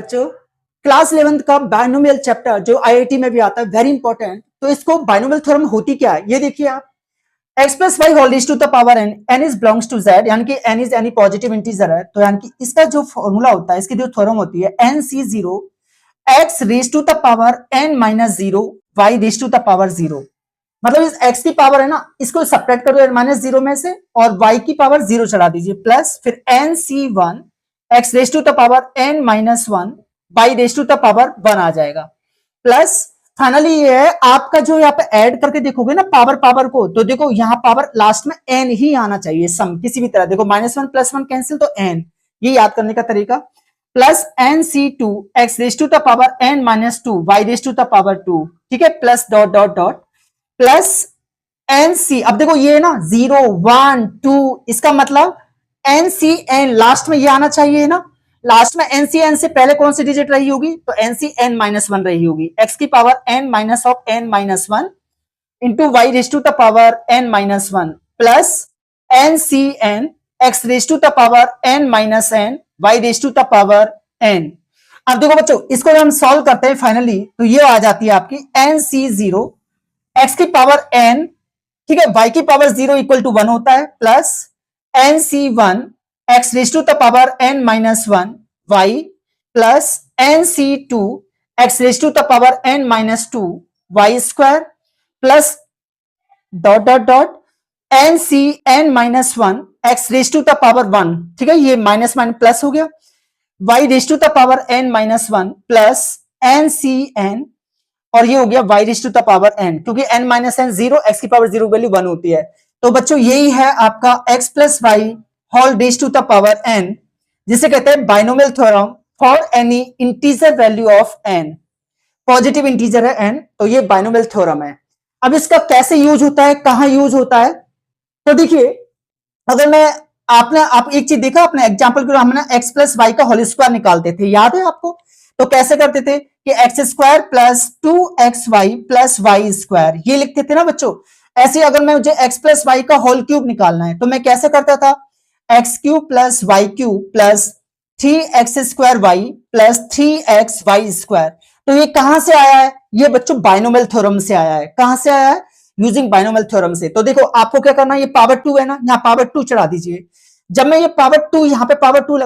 बच्चों class 11th का binomial chapter जो आईआईटी में भी आता है, वेरी इंपॉर्टेंट। तो इसको बायनोमियल थ्योरम होती क्या है ये देखिए आप। x plus y whole raise to the power n, n is belongs to z, यानी कि n is any positive integer है, तो यानी कि इसका जो फॉर्मूला होता है, इसकी जो थ्योरम होती है nc0 x raise to the power n minus 0 y raise to the power 0। मतलब इस x की पावर है ना, इसको सब्ट्रैक्ट करो माइनस 0 में से और y की पावर 0 चढ़ा दीजिए, प्लस फिर nc1 x raise to the power n minus 1 y raise to the power 1 आ जाएगा, प्लस फाइनली ये है आपका जो यहाँ पे ऐड करके देखोगे ना पावर को, तो देखो यहाँ पावर लास्ट में n ही आना चाहिए, सम किसी भी तरह। देखो -1 + 1 कैंसिल, तो n, ये याद करने का तरीका। Plus nc2 x raise to the power n minus 2 y raise to the power 2, ठीक है, plus dot dot dot plus nc। अब देखो ये ना 0 1 2, इसका मतलब ncn लास्ट में ये आना चाहिए ना, लास्ट में ncn से पहले कौन सी डिजिट रही होगी, तो ncn माइनस 1 रही होगी। x की power n minus of n minus 1 into y raise to the power n minus 1 plus ncn x raise to the power n minus n y raise to the power n। अब देखो बच्चों इसको जब हम solve करते हैं finally, तो ये आ जाती है आपकी nc0 x की पावर n, ठीक है, y की पावर 0 इक्वल टू 1 होता है, plus nc1 x raise to the power n minus 1 y plus nc2 x raise to the power n minus 2 y square plus dot dot dot ncn minus 1 x raise to the power 1, ठीक है, ये minus minus plus हो गया, y raise to the power n minus 1 plus ncn, और ये हो गया y raise to the power n, क्योंकि n माइनस n 0, x की पावर 0 वैल्यू 1 होती है। तो बच्चों यही है आपका x plus y whole raise to the power n, जिसे कहते हैं binomial theorem for any integer value of n। Positive integer है n, तो ये बाइनोमियल थ्योरम है। अब इसका कैसे यूज होता है, कहां यूज होता है, तो देखिए अगर मैं आप एक चीज देखा अपने एग्जाम्पल के, हमने x प्लस वाई का होल स्क्वायर निकालते थे, याद है आपको, तो कैसे करते थे कि x square plus 2xy plus y square, ये लिखते थे ना बच्चों। ऐसे अगर मैं मुझे x प्लस वाई का होल क्यूब निकालना है, तो मैं कैसे करता था, x cube plus y cube plus 3x square y plus 3x y square. तो ये कहां से आया है, ये बच्चों बाइनोमियल थ्योरम से आया है। कहां से आया है, यूजिंग बाइनोमियल थ्योरम से। तो देखो आपको क्या करना है, ये पावर 2 है ना, यहाँ पावर 2 चढ़ा दीजिए। जब मैं ये पावर 2 यहाँ पे पावर 2